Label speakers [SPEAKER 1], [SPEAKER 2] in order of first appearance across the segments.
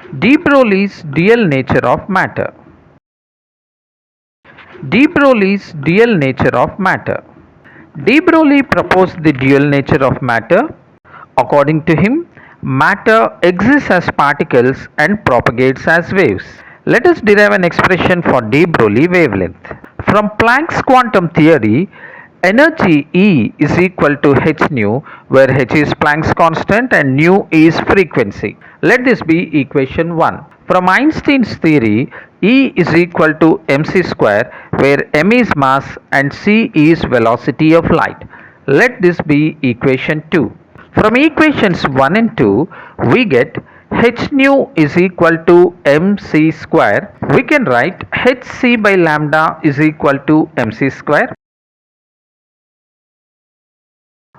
[SPEAKER 1] De-Broglie's dual nature of matter. De-Broglie's dual nature of matter. De-Broglie proposed the dual nature of matter. According to him, matter exists as particles and propagates as waves. Let us derive an expression for de wavelength. From Planck's quantum theory, energy E is equal to h nu, where h is Planck's constant and nu is frequency. Let this be equation 1. From Einstein's theory, E is equal to mc square, where m is mass and c is velocity of light. Let this be equation 2. From equations 1 and 2, we get h nu is equal to mc square. We can write hc by lambda is equal to mc square.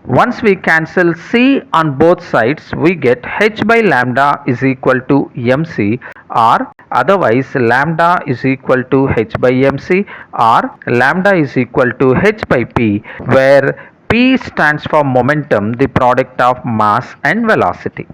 [SPEAKER 1] Once we cancel c on both sides, we get h by lambda is equal to mc, or otherwise lambda is equal to h by mc, or lambda is equal to h by p, where p stands for momentum, the product of mass and velocity.